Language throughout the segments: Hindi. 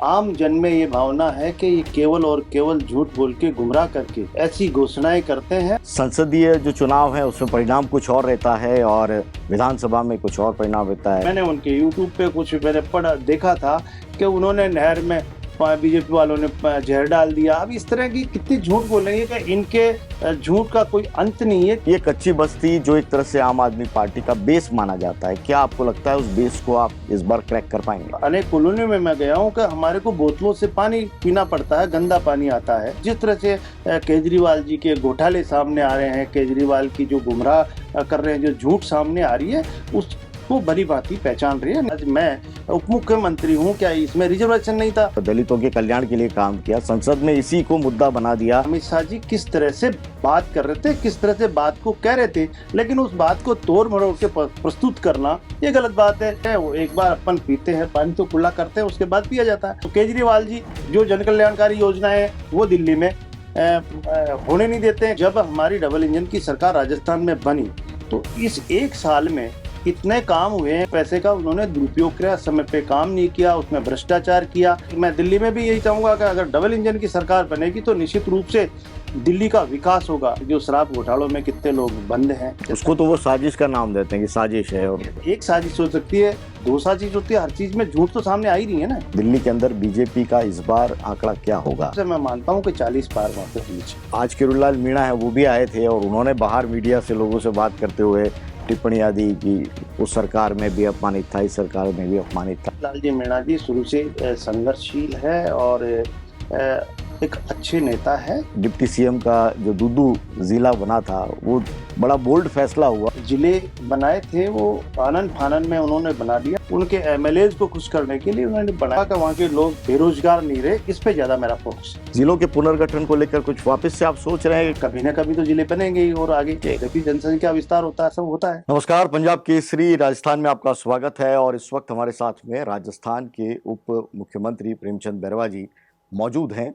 आम जन में ये भावना है कि ये केवल और केवल झूठ बोल के गुमराह करके ऐसी घोषणाएं करते हैं। संसदीय जो चुनाव है उसमें परिणाम कुछ और रहता है और विधानसभा में कुछ और परिणाम रहता है। मैंने उनके यूट्यूब पे कुछ मैंने पढ़ा देखा था कि उन्होंने नहर में बीजेपी वालों ने जहर डाल दिया। अब इस तरह की कितनी झूठ बोलेंगे कि इनके झूठ का कोई अंत नहीं है। ये कच्ची बस्ती जो एक तरह से आम आदमी पार्टी का बेस माना जाता है, क्या आपको लगता है उस बेस को आप इस बार क्रैक कर पाएंगे? अनेक कॉलोनियों में मैं गया हूँ कि हमारे को बोतलों से पानी पीना पड़ता है, गंदा पानी आता है। जिस तरह से केजरीवाल जी के घोटाले सामने आ रहे हैं, केजरीवाल की जो गुमराह कर रहे हैं, जो झूठ सामने आ रही है, उसको भली भांति पहचान रही है। आज मैं उप मुख्यमंत्री हूँ, क्या इसमें रिजर्वेशन नहीं था? दलितों के कल्याण के लिए काम किया, संसद में इसी को मुद्दा बना दिया। अमित शाह जी किस तरह से बात कर रहे थे, किस तरह से बात को कह रहे थे, लेकिन उस बात को तोड़ मरोड़ के प्रस्तुत करना ये गलत बात है। वो एक बार अपन पीते हैं, पानी तो कुल्ला करते हैं, उसके बाद पिया जाता है। तो केजरीवाल जी जो जन कल्याणकारी योजनाएं वो दिल्ली में होने नहीं देते हैं। जब हमारी डबल इंजन की सरकार राजस्थान में बनी तो इस एक साल में इतने काम हुए हैं, पैसे का उन्होंने दुरुपयोग किया, समय पे काम नहीं किया, उसमें भ्रष्टाचार किया। मैं दिल्ली में भी यही चाहूंगा कि अगर डबल इंजन की सरकार बनेगी तो निश्चित रूप से दिल्ली का विकास होगा। जो शराब घोटालों में कितने लोग बंद हैं, उसको तो वो साजिश का नाम देते हैं कि साजिश है। और एक साजिश हो सकती है, दो साजिश होती है, हर चीज में झूठ तो सामने आ ही रही है ना। दिल्ली के अंदर बीजेपी का इस बार आंकड़ा क्या होगा? मैं मानता हूँ कि 40 पार वहाँ पे नीचे। आज किरोड़ीलाल मीणा है, वो भी आए थे और उन्होंने बाहर मीडिया से लोगों से बात करते हुए टिप्पणियां दी कि उस सरकार में भी अपमानित था, इस सरकार में भी अपमानित था। लालजी मीणा जी शुरू से संघर्षशील है और एक अच्छे नेता है। डिप्टी सीएम का जो दूदू जिला बना था वो बड़ा बोल्ड फैसला हुआ। जिले बनाए थे वो आनन फानन में उन्होंने बना दिया। उनके एमएलएज को खुश करने के लिए उन्होंने बनाया कि वहाँ के लोग बेरोजगार नहीं रहे। इस पे ज्यादा मेरा फोकस। जिलों के पुनर्गठन को लेकर कुछ वापस से आप सोच रहे हैं? कभी न कभी तो जिले बनेंगे ही और आगे जब जनसंख्या विस्तार होता है सब होता है। नमस्कार, पंजाब केसरी राजस्थान में आपका स्वागत है और इस वक्त हमारे साथ में राजस्थान के उप मुख्यमंत्री प्रेमचंद बैरवा जी मौजूद हैं।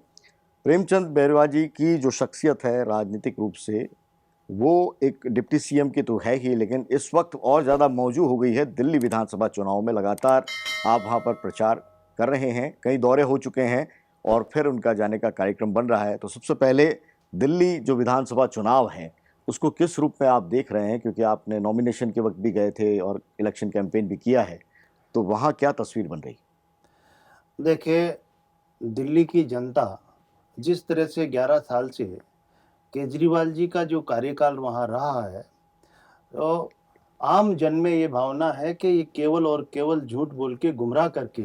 प्रेमचंद बैरवा जी की जो शख्सियत है राजनीतिक रूप से वो एक डिप्टी सीएम की तो है ही, लेकिन इस वक्त और ज़्यादा मौजू हो गई है दिल्ली विधानसभा चुनाव में। लगातार आप वहाँ पर प्रचार कर रहे हैं, कई दौरे हो चुके हैं और फिर उनका जाने का कार्यक्रम बन रहा है। तो सबसे पहले दिल्ली जो विधानसभा चुनाव है उसको किस रूप में आप देख रहे हैं, क्योंकि आपने नॉमिनेशन के वक्त भी गए थे और इलेक्शन कैंपेन भी किया है, तो वहाँ क्या तस्वीर बन रही? देखिए, दिल्ली की जनता जिस तरह से 11 साल से केजरीवाल जी का जो कार्यकाल वहाँ रहा है, तो आम जन में ये भावना है कि ये केवल और केवल झूठ बोल के गुमराह करके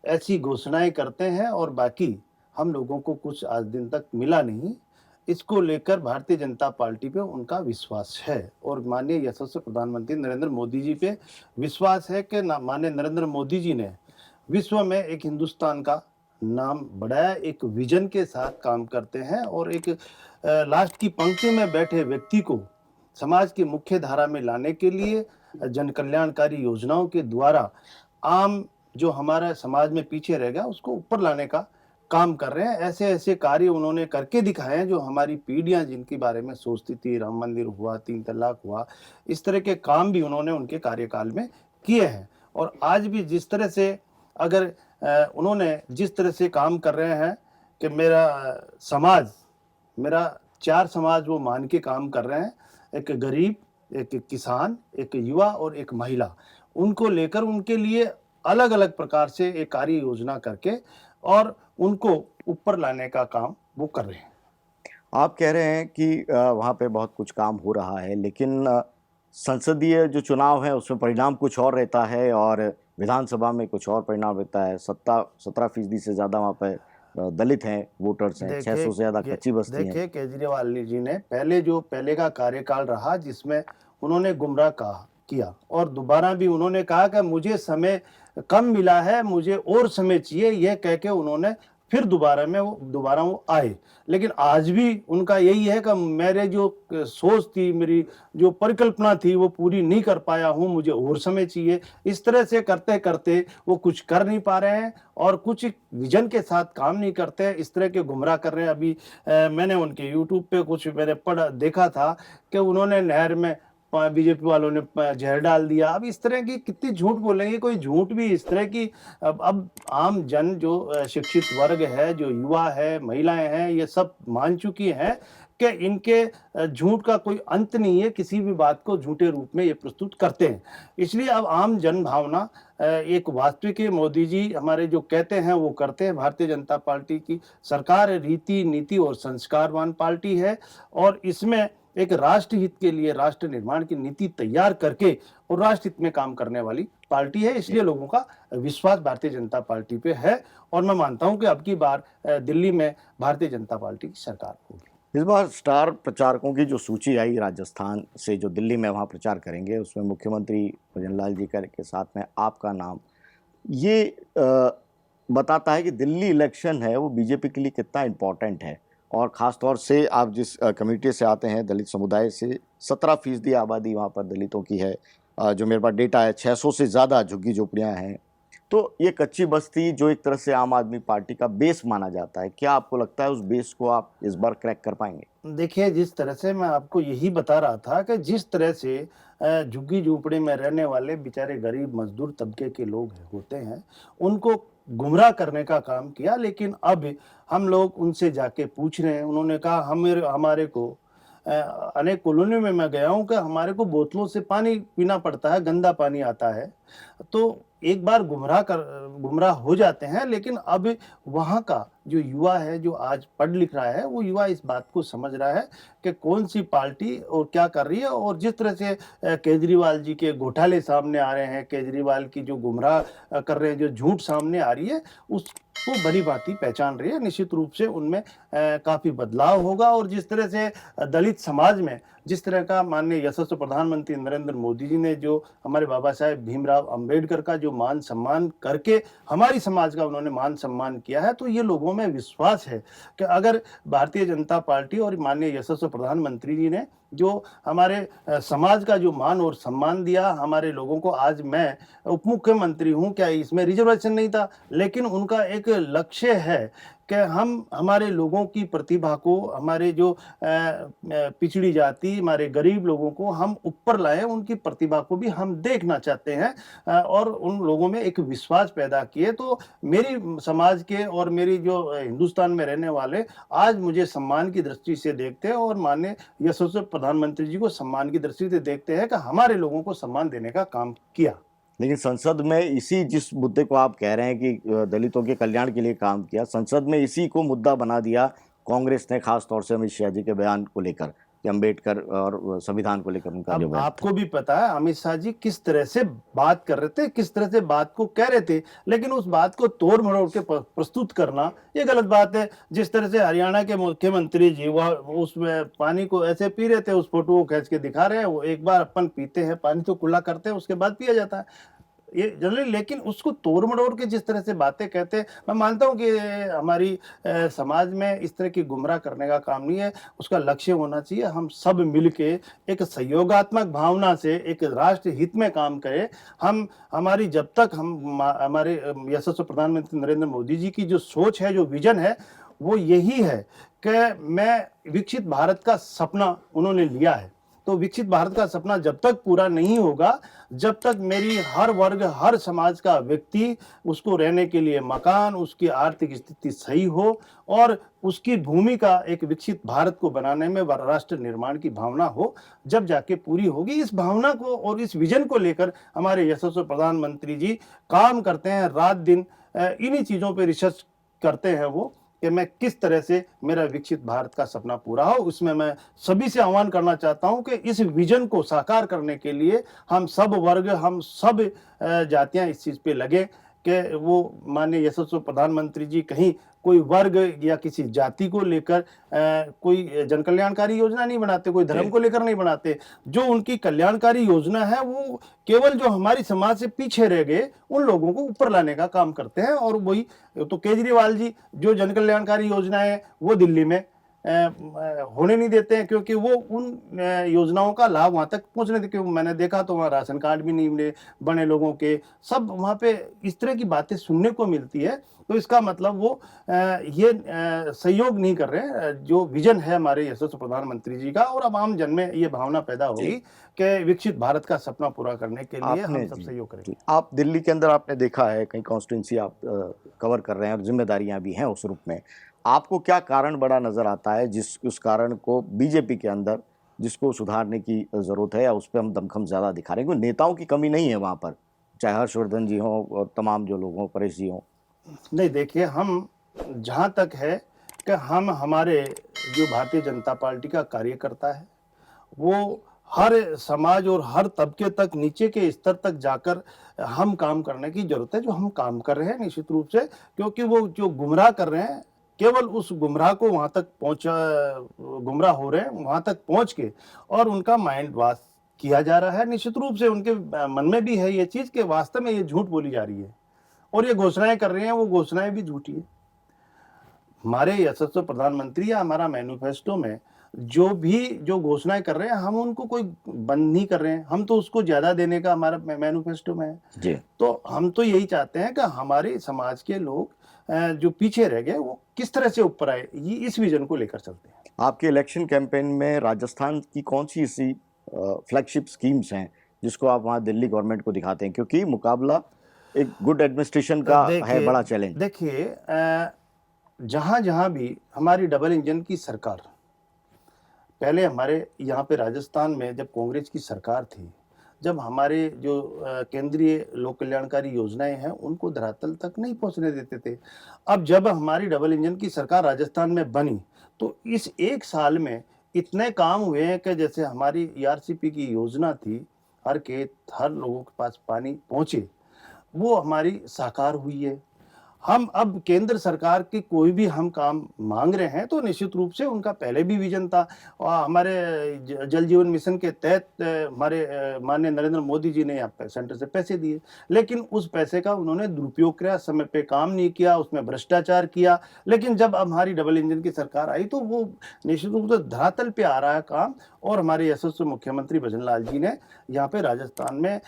ऐसी घोषणाएं करते हैं और बाकी हम लोगों को कुछ आज दिन तक मिला नहीं। इसको लेकर भारतीय जनता पार्टी पे उनका विश्वास है और माननीय यशस्वी प्रधानमंत्री नरेंद्र मोदी जी पे विश्वास है कि माननीय नरेंद्र मोदी जी ने विश्व में एक हिंदुस्तान का नाम बढ़ाया, एक विजन के साथ काम करते हैं और एक लास्ट की पंक्ति में बैठे व्यक्ति को समाज की मुख्य धारा में लाने के लिए जन कल्याणकारी योजनाओं के द्वारा आम जो हमारा समाज में पीछे रह गया उसको ऊपर लाने का काम कर रहे हैं। ऐसे ऐसे कार्य उन्होंने करके दिखाए हैं जो हमारी पीढ़ियां जिनके बारे में सोचती थी। राम मंदिर हुआ, 3 तलाक हुआ, इस तरह के काम भी उन्होंने उनके कार्यकाल में किए हैं। और आज भी जिस तरह से अगर उन्होंने जिस तरह से काम कर रहे हैं कि मेरा समाज, मेरा 4 समाज वो मान के काम कर रहे हैं, एक गरीब, एक किसान, एक युवा और एक महिला, उनको लेकर उनके लिए अलग अलग प्रकार से एक कार्य योजना करके और उनको ऊपर लाने का काम वो कर रहे हैं। आप कह रहे हैं कि वहाँ पे बहुत कुछ काम हो रहा है, लेकिन संसदीय जो चुनाव है उसमें परिणाम कुछ और रहता है और विधानसभा में कुछ और परिणाम रहता है। 17% से ज़्यादा वहाँ पे दलित हैं, वोटर्स हैं, 600 से ज़्यादा कच्ची बस्ती हैं। देखिए, केजरीवाल जी ने पहले का कार्यकाल रहा जिसमें उन्होंने गुमराह किया और दोबारा भी उन्होंने कहा कि मुझे समय कम मिला है, मुझे और समय चाहिए, यह कह के उन्होंने फिर दोबारा वो आए। लेकिन आज भी उनका यही है कि मेरे जो सोच थी, मेरी जो परिकल्पना थी वो पूरी नहीं कर पाया हूँ, मुझे और समय चाहिए। इस तरह से करते करते वो कुछ कर नहीं पा रहे हैं और कुछ विजन के साथ काम नहीं करते हैं, इस तरह के गुमराह कर रहे हैं। अभी मैंने उनके यूट्यूब पे कुछ मैंने देखा था कि उन्होंने नहर में बीजेपी वालों ने जहर डाल दिया। अब इस तरह की कितनी झूठ बोलेंगे, कोई झूठ भी इस तरह की। अब आम जन जो शिक्षित वर्ग है, जो युवा है, महिलाएं हैं, ये सब मान चुकी हैं कि इनके झूठ का कोई अंत नहीं है, किसी भी बात को झूठे रूप में ये प्रस्तुत करते हैं। इसलिए अब आम जन भावना एक वास्तविक है, मोदी जी हमारे जो कहते हैं वो करते हैं। भारतीय जनता पार्टी की सरकार रीति नीति और संस्कारवान पार्टी है, और इसमें एक राष्ट्र हित के लिए राष्ट्र निर्माण की नीति तैयार करके और राष्ट्र हित में काम करने वाली पार्टी है। इसलिए लोगों का विश्वास भारतीय जनता पार्टी पे है, और मैं मानता हूं कि अब की बार दिल्ली में भारतीय जनता पार्टी की सरकार होगी। इस बार स्टार प्रचारकों की जो सूची आई राजस्थान से, जो दिल्ली में वहाँ प्रचार करेंगे, उसमें मुख्यमंत्री भजनलाल जी के साथ में आपका नाम, ये बताता है कि दिल्ली इलेक्शन है वो बीजेपी के लिए कितना इम्पोर्टेंट है। और ख़ास तौर से आप जिस कम्युनिटी से आते हैं, दलित समुदाय से, 17% आबादी वहाँ पर दलितों की है। जो मेरे पास डेटा है, 600 से ज़्यादा झुग्गी झोपड़ियाँ हैं। तो ये कच्ची बस्ती जो एक तरह से आम आदमी पार्टी का बेस माना जाता है, क्या आपको लगता है उस बेस को आप इस बार क्रैक कर पाएंगे? देखिए, जिस तरह से मैं आपको यही बता रहा था कि जिस तरह से झुग्गी झोंपड़ी में रहने वाले बेचारे गरीब मजदूर तबके के लोग होते हैं, उनको गुमराह करने का काम किया। लेकिन अब हम लोग उनसे जाके पूछ रहे हैं, उन्होंने कहा हमारे को अनेक कॉलोनियों में मैं गया हूं कि हमारे को बोतलों से पानी पीना पड़ता है, गंदा पानी आता है। तो एक बार गुमराह हो जाते हैं। लेकिन अब वहाँ का जो युवा है, जो आज पढ़ लिख रहा है, वो युवा इस बात को समझ रहा है कि कौन सी पार्टी और क्या कर रही है। और जिस तरह से केजरीवाल जी के घोटाले सामने आ रहे हैं, केजरीवाल की जो गुमराह कर रहे हैं, जो झूठ सामने आ रही है, उसको भली भांति पहचान रही है। निश्चित रूप से उनमें काफी बदलाव होगा। और जिस तरह से दलित समाज में जिस तरह का माननीय यशस्वी प्रधानमंत्री नरेंद्र मोदी जी ने जो हमारे बाबा साहेब भीमराव अंबेडकर का जो मान सम्मान करके हमारी समाज का उन्होंने मान सम्मान किया है, तो ये लोगों में विश्वास है कि अगर भारतीय जनता पार्टी और माननीय यशस्वी प्रधानमंत्री जी ने जो हमारे समाज का जो मान और सम्मान दिया हमारे लोगों को, आज मैं उप मुख्यमंत्री हूं, क्या इसमें रिजर्वेशन नहीं था? लेकिन उनका एक लक्ष्य है कि हम हमारे लोगों की प्रतिभा को, हमारे जो पिछड़ी जाति, हमारे गरीब लोगों को हम ऊपर लाएं, उनकी प्रतिभा को भी हम देखना चाहते हैं और उन लोगों में एक विश्वास पैदा किए। तो मेरी समाज के और मेरी जो हिंदुस्तान में रहने वाले आज मुझे सम्मान की दृष्टि से देखते हैं, और माननीय यशस्वी प्रधानमंत्री जी को सम्मान की दृष्टि से देखते हैं कि हमारे लोगों को सम्मान देने का काम किया। लेकिन संसद में इसी जिस मुद्दे को आप कह रहे हैं कि दलितों के कल्याण के लिए काम किया, संसद में इसी को मुद्दा बना दिया कांग्रेस ने, खास तौर से अमित शाह जी के बयान को लेकर, कि अम्बेडकर और संविधान को लेकर उनका जो अब बयान आपको भी पता है अमित शाह जी किस तरह से बात कर रहे थे, किस तरह से बात को कह रहे थे, लेकिन उस बात को तोड़ मरोड़ के प्रस्तुत करना ये गलत बात है। जिस तरह से हरियाणा के मुख्यमंत्री जी वह उसमें पानी को ऐसे पी रहे थे, उस फोटो को खींच के दिखा रहे हैं। वो एक बार अपन पीते हैं, पानी तो कुल्ला करते हैं, उसके बाद पिया जाता है ये जनरली। लेकिन उसको तोड़ मरोड़ के जिस तरह से बातें कहते हैं, मैं मानता हूं कि हमारी समाज में इस तरह की गुमराह करने का काम नहीं है। उसका लक्ष्य होना चाहिए हम सब मिलके एक सहयोगात्मक भावना से एक राष्ट्र हित में काम करें। हम हमारी जब तक हमारे यशस्वी प्रधानमंत्री नरेंद्र मोदी जी की जो सोच है, जो विजन है, वो यही है कि मैं विकसित भारत का सपना उन्होंने लिया है। तो विकसित भारत का सपना जब तक पूरा नहीं होगा, जब तक मेरी हर वर्ग, हर समाज का व्यक्ति, उसको रहने के लिए मकान, उसकी आर्थिक स्थिति सही हो और उसकी भूमिका एक विकसित भारत को बनाने में राष्ट्र निर्माण की भावना हो, जब जाके पूरी होगी। इस भावना को और इस विजन को लेकर हमारे यशस्वी प्रधानमंत्री जी काम करते हैं, रात दिन इन्हीं चीजों पर रिसर्च करते हैं वो, कि मैं किस तरह से मेरा विकसित भारत का सपना पूरा हो। उसमें मैं सभी से आह्वान करना चाहता हूं कि इस विजन को साकार करने के लिए हम सब वर्ग, हम सब जातियां इस चीज पे लगे कि वो माननीय यशस्वी प्रधानमंत्री जी कहीं कोई वर्ग या किसी जाति को लेकर कोई जन कल्याणकारी योजना नहीं बनाते, कोई धर्म को लेकर नहीं बनाते। जो उनकी कल्याणकारी योजना है वो केवल जो हमारी समाज से पीछे रह गए उन लोगों को ऊपर लाने का काम करते हैं। और वही तो केजरीवाल जी जो जन कल्याणकारी योजना है वो दिल्ली में होने नहीं देते हैं, क्योंकि वो उन योजनाओं का लाभ वहाँ तक पहुँचने देते। क्योंकि मैंने देखा तो वहाँ राशन कार्ड भी नहीं मिले बने लोगों के, सब वहाँ पे इस तरह की बातें सुनने को मिलती है। तो इसका मतलब वो ये सहयोग नहीं कर रहे हैं। जो विजन है हमारे यशस्वी प्रधानमंत्री जी का, और अब आम जन में ये भावना पैदा होगी जी। कि विकसित भारत का सपना पूरा करने के लिए हम आपने सब जी, सहयोग जी, करेंगे। आप दिल्ली के अंदर आपने देखा है कहीं कॉन्स्टिट्यूंसी आप कवर कर रहे हैं और जिम्मेदारियां भी हैं उस रूप में। आपको क्या कारण बड़ा नजर आता है जिस उस कारण को बीजेपी के अंदर जिसको सुधारने की जरूरत है या उस पर हम दमखम ज्यादा दिखा रहे हैं? क्योंकि नेताओं की कमी नहीं है वहां पर, चाहे हर्षवर्धन जी हों और तमाम जो लोग हों, परेश जी हों। नहीं, देखिए, हम जहाँ तक है कि हम हमारे जो भारतीय जनता पार्टी का कार्यकर्ता है, वो हर समाज और हर तबके तक, नीचे के स्तर तक जाकर हम काम करने की ज़रूरत है। जो हम काम कर रहे हैं निश्चित रूप से, क्योंकि वो जो गुमराह कर रहे हैं, केवल उस गुमराह को वहाँ तक गुमराह हो रहे हैं, वहाँ तक पहुँच के और उनका माइंड वॉश किया जा रहा है। निश्चित रूप से उनके मन में भी है ये चीज़ कि वास्तव में ये झूठ बोली जा रही है, और ये घोषणाएँ कर रहे हैं, वो घोषणाएँ भी झूठी है। हमारे यशस्वी प्रधानमंत्री या हमारा मैनिफेस्टो में जो घोषणाएं कर रहे हैं, हम उनको कोई बंद नहीं कर रहे हैं। हम तो उसको ज्यादा देने का हमारा मैनिफेस्टो में है। जी। तो हम तो यही चाहते हैं कि हमारे समाज के लोग जो पीछे रह गए वो किस तरह से ऊपर आए, ये इस विजन को लेकर चलते हैं। आपके इलेक्शन कैंपेन में राजस्थान की कौन सी ऐसी फ्लैगशिप स्कीम्स हैं जिसको आप वहाँ दिल्ली गवर्नमेंट को दिखाते हैं? क्योंकि मुकाबला एक गुड एडमिनिस्ट्रेशन का है देखिए बड़ा चैलेंज। देखिए जहाँ जहाँ भी हमारी डबल इंजन की सरकार, पहले हमारे यहाँ पे राजस्थान में जब कांग्रेस की सरकार थी, जब हमारे जो केंद्रीय लोक कल्याणकारी योजनाएं हैं उनको धरातल तक नहीं पहुंचने देते थे। अब जब हमारी डबल इंजन की सरकार राजस्थान में बनी, तो इस एक साल में इतने काम हुए हैं कि जैसे हमारी ईआरसीपी की योजना थी, हर खेत हर लोगों के पास पानी पहुंचे, वो हमारी साकार हुई है। हम अब केंद्र सरकार की कोई भी हम काम मांग रहे हैं तो निश्चित रूप से उनका पहले भी विजन था, और हमारे जल जीवन मिशन के तहत हमारे माननीय नरेंद्र मोदी जी ने यहाँ पे सेंटर से पैसे दिए, लेकिन उस पैसे का उन्होंने दुरुपयोग किया, समय पे काम नहीं किया, उसमें भ्रष्टाचार किया। लेकिन जब अब हमारी डबल इंजन की सरकार आई तो वो निश्चित रूप से धरातल पे आ रहा है काम, और हमारे यशस्वी मुख्यमंत्री भजन लाल जी ने यहाँ पे राजस्थान में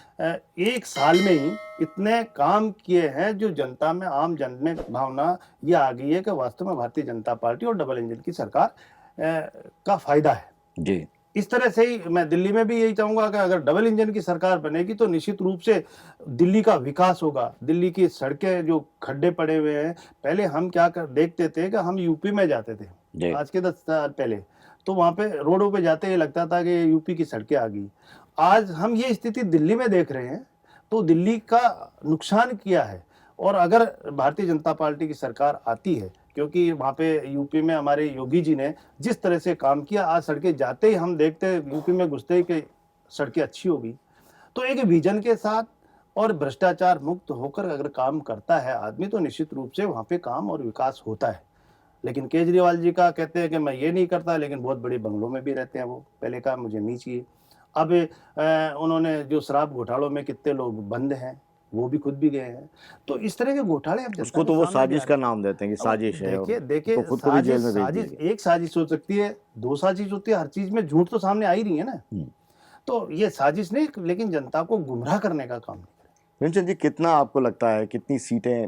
एक साल में ही इतने काम किए हैं, जो जनता में, आम जन में भावना ये आ गई है कि वास्तव में भारतीय जनता पार्टी और डबल इंजन की सरकार का फायदा है। जी। इस तरह से ही मैं दिल्ली में भी यही चाहूंगा कि अगर डबल इंजन की सरकार बनेगी तो निश्चित रूप से दिल्ली का विकास होगा। दिल्ली की सड़कें जो खड्डे पड़े हुए हैं, पहले हम क्या कर देखते थे कि हम यूपी में जाते थे, जी। आज के 10 साल पहले, तो वहां पे रोडों पे जाते ही लगता था कि यूपी की सड़कें आ गई। आज हम ये स्थिति दिल्ली में देख रहे हैं, तो दिल्ली का नुकसान किया है। और अगर भारतीय जनता पार्टी की सरकार आती है, क्योंकि वहाँ पे यूपी में हमारे योगी जी ने जिस तरह से काम किया, आज सड़कें जाते ही हम देखते यूपी में घुसते ही कि सड़कें अच्छी हो गई। तो एक विजन के साथ और भ्रष्टाचार मुक्त होकर अगर काम करता है आदमी, तो निश्चित रूप से वहाँ पे काम और विकास होता है। लेकिन केजरीवाल जी का कहते हैं कि मैं ये नहीं करता, लेकिन बहुत बड़े बंगलों में भी रहते हैं वो। पहले कहा मुझे नहीं चाहिए। अब उन्होंने जो शराब घोटालों में कितने लोग बंद हैं, वो भी खुद भी गए हैं। तो इस तरह के घोटाले अब जनता उसको के तो वो सामने भी आ साजिश रहे का हैं। नाम देते हैं कि अब साजिश है और देखिए उसको खुद को भी जेल साजिश में भेज दिया साजिश गया। एक साजिश हो सकती है, 2 साजिश होती है, हर चीज़ में झूठ तो सामने आ ही रही है ना। हम्म। तो ये साजिश नहीं, लेकिन जनता को गुमराह करने का काम नहीं करे। प्रेमचंद जी, कितना आपको लगता है कितनी सीटें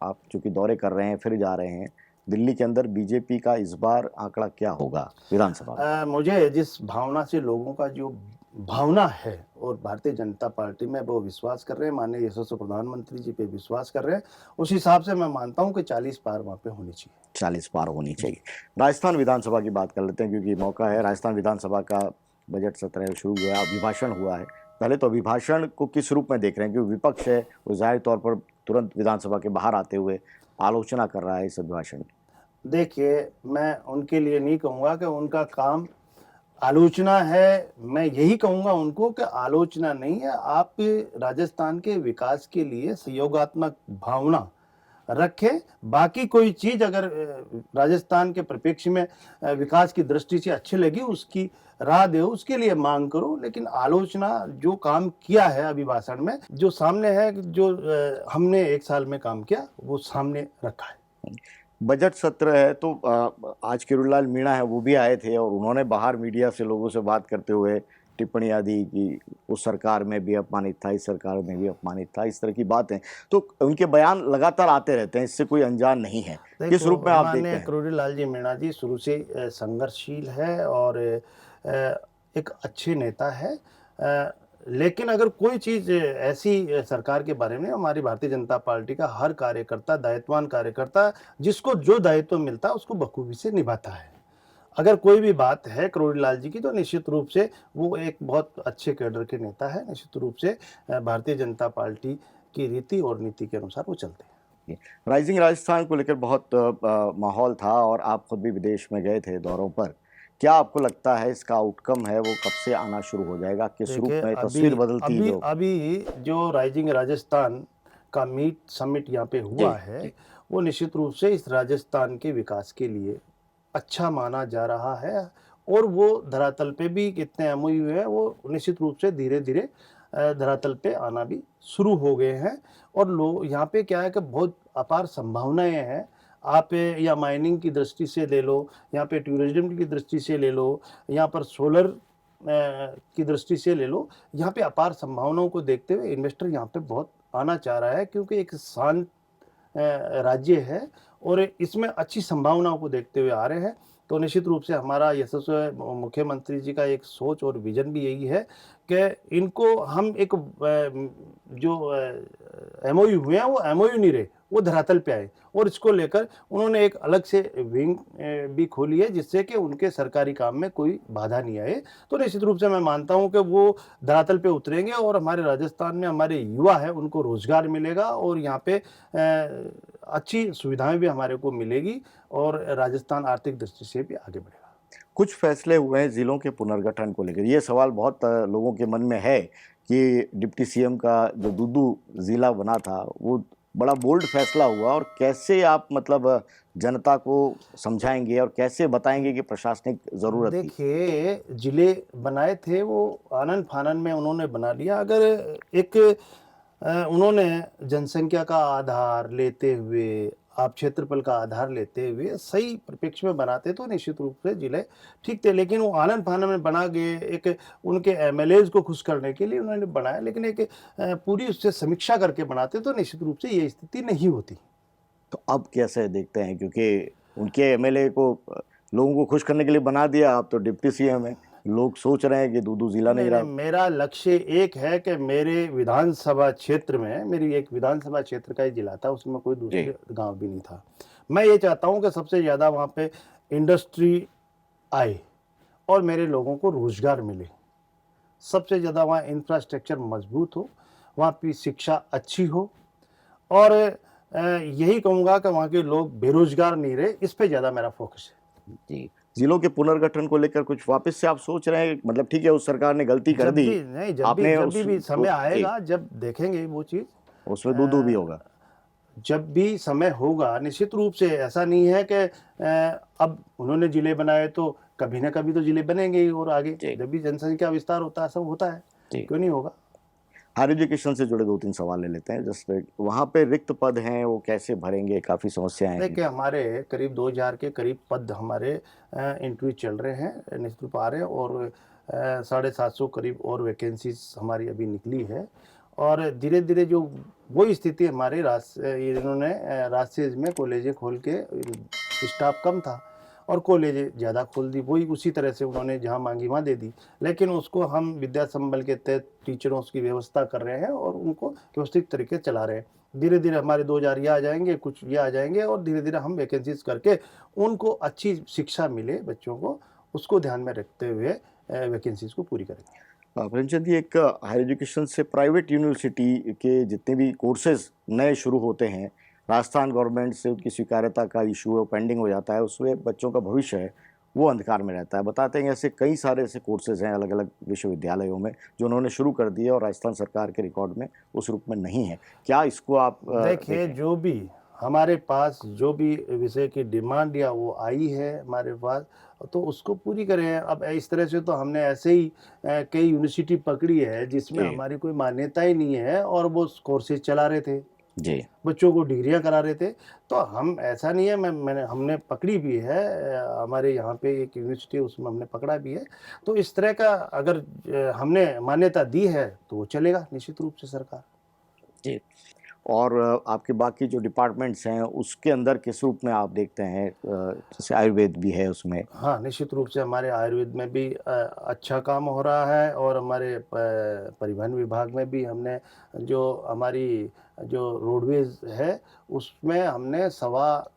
आप चूंकि दौरे कर रहे हैं फिर जा रहे हैं दिल्ली के अंदर, बीजेपी का इस बार आंकड़ा क्या होगा विधानसभा में? मुझे जिस भावना से लोगों का जो भावना है, और भारतीय जनता पार्टी में वो विश्वास कर रहे हैं, माननीय यशस्वी प्रधानमंत्री जी पे विश्वास कर रहे हैं, उस हिसाब से मैं मानता हूं कि 40 पार वहां पे होनी चाहिए। 40 पार होनी चाहिए। राजस्थान विधानसभा की बात कर लेते हैं क्योंकि मौका है। राजस्थान विधानसभा का बजट सत्र शुरू हुआ है, अभिभाषण हुआ है। पहले तो अभिभाषण को किस रूप में देख रहे हैं? क्योंकि विपक्ष है वो जाहिर तौर पर तुरंत विधानसभा के बाहर आते हुए आलोचना कर रहा है इस अभिभाषण की। देखिए, मैं उनके लिए नहीं कहूंगा कि उनका काम आलोचना है। मैं यही कहूंगा उनको कि आलोचना नहीं है, आप राजस्थान के विकास के लिए सहयोगात्मक भावना रखें। बाकी कोई चीज अगर राजस्थान के परिप्रेक्ष्य में विकास की दृष्टि से अच्छी लगी, उसकी राह दो, उसके लिए मांग करो। लेकिन आलोचना, जो काम किया है अभिभाषण में, जो सामने है, जो हमने एक साल में काम किया, वो सामने रखा है। बजट सत्र है तो आज किरोड़ीलाल मीणा है वो भी आए थे और उन्होंने बाहर मीडिया से लोगों से बात करते हुए टिप्पणियां दी कि उस सरकार में भी अपमानित था, इस सरकार में भी अपमानित था, इस तरह की बातें। तो उनके बयान लगातार आते रहते हैं, इससे कोई अनजान नहीं है। किस देखो, रूप में आप देखते माननीय हैं? किरोड़ीलाल जी मीणा जी शुरू से संघर्षशील है और एक अच्छे नेता है। लेकिन अगर कोई चीज़ ऐसी सरकार के बारे में, हमारी भारतीय जनता पार्टी का हर कार्यकर्ता, दायित्ववान कार्यकर्ता, जिसको जो दायित्व मिलता है उसको बखूबी से निभाता है। अगर कोई भी बात है किरोड़ीलाल जी की, तो निश्चित रूप से वो एक बहुत अच्छे कैडर के नेता है। निश्चित रूप से भारतीय जनता पार्टी की रीति और नीति के अनुसार वो चलते हैं। राइजिंग राजस्थान को लेकर बहुत माहौल था और आप खुद भी विदेश में गए थे दौरों पर। क्या आपको लगता है इसका आउटकम है वो कब से आना शुरू हो जाएगा? किस रूप देखिए, में अभी तस्वीर बदलती अभी जो? अभी जो राइजिंग राजस्थान का समिट यहाँ पे हुआ जी, है, जी। वो निश्चित रूप से इस राजस्थान के विकास के लिए अच्छा माना जा रहा है और वो धरातल पे भी कितने एमओयू है, वो निश्चित रूप से धीरे-धीरे धरातल पे आना भी शुरू हो गए हैं। और लो यहाँ पे क्या है कि बहुत अपार संभावनाएँ हैं। आप या माइनिंग की दृष्टि से ले लो, यहाँ पे टूरिज़्म की दृष्टि से ले लो, यहाँ पर सोलर की दृष्टि से ले लो, यहाँ पे अपार संभावनाओं को देखते हुए इन्वेस्टर यहाँ पे बहुत आना चाह रहा है, क्योंकि एक शांत राज्य है और इसमें अच्छी संभावनाओं को देखते हुए आ रहे हैं। तो निश्चित रूप से हमारा यशस्वी मुख्यमंत्री जी का एक सोच और विज़न भी यही है कि इनको हम एक जो एमओयू हुए हैं, वो एमओयू नहीं रहे, वो धरातल पे आए और इसको लेकर उन्होंने एक अलग से विंग भी खोली है, जिससे कि उनके सरकारी काम में कोई बाधा नहीं आए। तो निश्चित रूप से मैं मानता हूँ कि वो धरातल पे उतरेंगे और हमारे राजस्थान में हमारे युवा हैं, उनको रोज़गार मिलेगा और यहाँ पे अच्छी सुविधाएँ भी हमारे को मिलेगी और राजस्थान आर्थिक दृष्टि से भी आगे बढ़ेगा। कुछ फैसले हुए हैं ज़िलों के पुनर्गठन को लेकर। ये सवाल बहुत लोगों के मन में है कि डिप्टी सीएम का जो दूदू ज़िला बना था, वो बड़ा बोल्ड फैसला हुआ और कैसे आप मतलब जनता को समझाएँगे और कैसे बताएँगे कि प्रशासनिक ज़रूरत थी? देखिए, ज़िले बनाए थे वो आनन-फानन में उन्होंने बना लिया। अगर एक उन्होंने जनसंख्या का आधार लेते हुए, आप क्षेत्रफल का आधार लेते हुए सही परिप्रेक्ष्य में बनाते तो निश्चित रूप से ज़िले ठीक थे। लेकिन वो आनन-फानन में बना के एक उनके एमएलएज़ को खुश करने के लिए उन्होंने बनाया, लेकिन एक पूरी उससे समीक्षा करके बनाते तो निश्चित रूप से ये स्थिति नहीं होती। तो अब कैसे देखते हैं? क्योंकि उनके एमएलए को लोगों को खुश करने के लिए बना दिया, अब तो डिप्टी सीएम है। लोग सोच रहे हैं कि दूदू ज़िला नहीं नहीं, रहा। नहीं, मेरा लक्ष्य एक है कि मेरे विधानसभा क्षेत्र में, मेरी एक विधानसभा क्षेत्र का ही जिला था, उसमें कोई जी। दूसरे गाँव भी नहीं था। मैं ये चाहता हूँ कि सबसे ज़्यादा वहाँ पे इंडस्ट्री आए और मेरे लोगों को रोज़गार मिले। सबसे ज़्यादा वहाँ इंफ्रास्ट्रक्चर मज़बूत हो, वहाँ की शिक्षा अच्छी हो और यही कहूँगा कि वहाँ के लोग बेरोज़गार नहीं रहे, इस पे ज़्यादा मेरा फ़ोकस है। जी। ज़िलों के पुनर्गठन को लेकर कुछ वापस से आप सोच रहे हैं? मतलब ठीक है, उस सरकार ने गलती कर जब दी। भी नहीं, आपने जब उस भी समय जी, आएगा, जब देखेंगे वो चीज़। उसमें दूदू भी होगा। जब भी समय होगा, निश्चित रूप से ऐसा नहीं है कि अब उन्होंने ज़िले बनाए तो कभी न कभी तो ज़िले बनेंगे ही और आगे जी, जब भी जनसंख्या विस्तार होता है, सब होता है, जी। क्यों नहीं होगा? हायर एजुकेशन से जुड़े 2-3 सवाल ले लेते हैं। जैसे वहाँ पे रिक्त पद हैं, वो कैसे भरेंगे? काफ़ी समस्याएँ हैं। देखिए, हमारे करीब 2000 के करीब पद हमारे इंटरव्यू चल रहे हैं, निश्चित रूप आ रहे हैं और 750 करीब और वैकेंसीज़ हमारी अभी निकली है और धीरे-धीरे जो वही स्थिति हमारे इन्होंने राजशेष में कॉलेजें खोल के स्टाफ कम था और कॉलेजें ज़्यादा खोल दी, वही उसी तरह से उन्होंने जहाँ माँगी वहाँ दे दी। लेकिन उसको हम विद्या संबल के तहत टीचरों की व्यवस्था कर रहे हैं और उनको व्यवस्थित तरीके से चला रहे हैं। धीरे-धीरे हमारे 2000 ये आ जाएँगे, कुछ ये आ जाएँगे और धीरे-धीरे हम वैकेंसीज़ करके उनको अच्छी शिक्षा मिले बच्चों को, उसको ध्यान में रखते हुए वैकेंसीज़ को पूरी करेंगे। प्रेमचंद जी, एक हायर एजुकेशन से प्राइवेट यूनिवर्सिटी के जितने भी कोर्सेज़ नए शुरू होते हैं, राजस्थान गवर्नमेंट से उनकी स्वीकार्यता का इश्यू पेंडिंग हो जाता है, उसमें बच्चों का भविष्य है, वो अंधकार में रहता है। बताते हैं ऐसे कई सारे ऐसे कोर्सेज़ हैं अलग-अलग विश्वविद्यालयों में, जो उन्होंने शुरू कर दिए और राजस्थान सरकार के रिकॉर्ड में उस रूप में नहीं है। क्या इसको आप देखिए, देखें? जो भी हमारे पास जो भी विषय की डिमांड या वो आई है हमारे पास, तो उसको पूरी करें। अब इस तरह से तो हमने ऐसे ही कई यूनिवर्सिटी पकड़ी है जिसमें जी। हमारी कोई मान्यता ही नहीं है और वो कोर्सेज़ चला रहे थे। जी। बच्चों को डिग्रियां करा रहे थे। तो हम ऐसा नहीं है, हमने पकड़ी भी है, हमारे यहाँ पे एक यूनिवर्सिटी है, उसमें हमने पकड़ा भी है। तो इस तरह का अगर हमने मान्यता दी है तो वो चलेगा निश्चित रूप से सरकार। जी। और आपके बाकी जो डिपार्टमेंट्स हैं उसके अंदर किस रूप में आप देखते हैं, जैसे आयुर्वेद भी है उसमें? हाँ, निश्चित रूप से हमारे आयुर्वेद में भी अच्छा काम हो रहा है, और हमारे परिवहन विभाग में भी हमने जो हमारी जो रोडवेज है उसमें हमने 1.25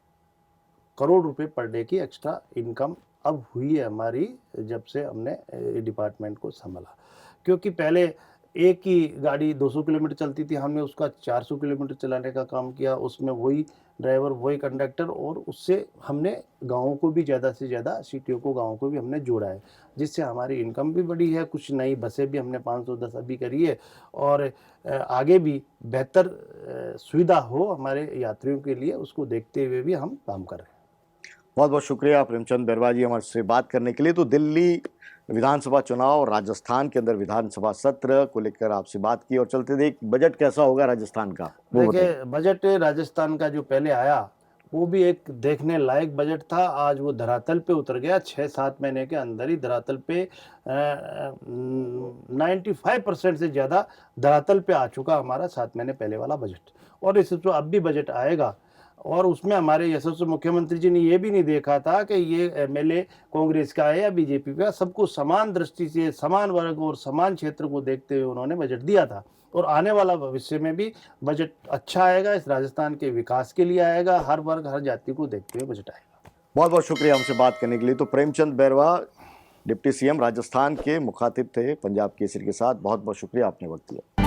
करोड़ रुपए पर डे की एक्स्ट्रा इनकम अब हुई है हमारी, जब से हमने डिपार्टमेंट को संभाला। क्योंकि पहले एक ही गाड़ी 200 किलोमीटर चलती थी, हमने उसका 400 किलोमीटर चलाने का काम किया, उसमें वही ड्राइवर वही कंडक्टर, और उससे हमने गाँवों को भी ज़्यादा से ज़्यादा, सिटियों को गाँवों को भी हमने जोड़ा है, जिससे हमारी इनकम भी बढ़ी है। कुछ नई बसें भी हमने 510 अभी करी है, और आगे भी बेहतर सुविधा हो हमारे यात्रियों के लिए, उसको देखते हुए भी हम काम कर रहे हैं। बहुत बहुत शुक्रिया प्रेमचंद बैरवा जी हमारे से बात करने के लिए। तो दिल्ली विधानसभा चुनाव और राजस्थान के अंदर विधानसभा सत्र को लेकर आपसे बात की, और चलते देख बजट कैसा होगा राजस्थान का वो बताइए। देखिए, बजट राजस्थान का जो पहले आया वो भी एक देखने लायक बजट था। आज वो धरातल पे उतर गया, 6-7 महीने के अंदर ही धरातल पे 95% से ज़्यादा धरातल पे आ चुका हमारा 7 महीने पहले वाला बजट। और इस जो अब भी बजट आएगा, और उसमें हमारे यशस्वी मुख्यमंत्री जी ने ये भी नहीं देखा था कि ये एमएलए कांग्रेस का है या बीजेपी का, सबको समान दृष्टि से, समान वर्ग और समान क्षेत्र को देखते हुए उन्होंने बजट दिया था। और आने वाला भविष्य में भी बजट अच्छा आएगा, इस राजस्थान के विकास के लिए आएगा, हर वर्ग हर जाति को देखते हुए बजट आएगा। बहुत बहुत शुक्रिया हमसे बात करने के लिए। तो प्रेमचंद बैरवा डिप्टी सीएम राजस्थान के मुखातिब थे पंजाब केसरी के साथ। बहुत बहुत शुक्रिया, आपने वक्त दिया।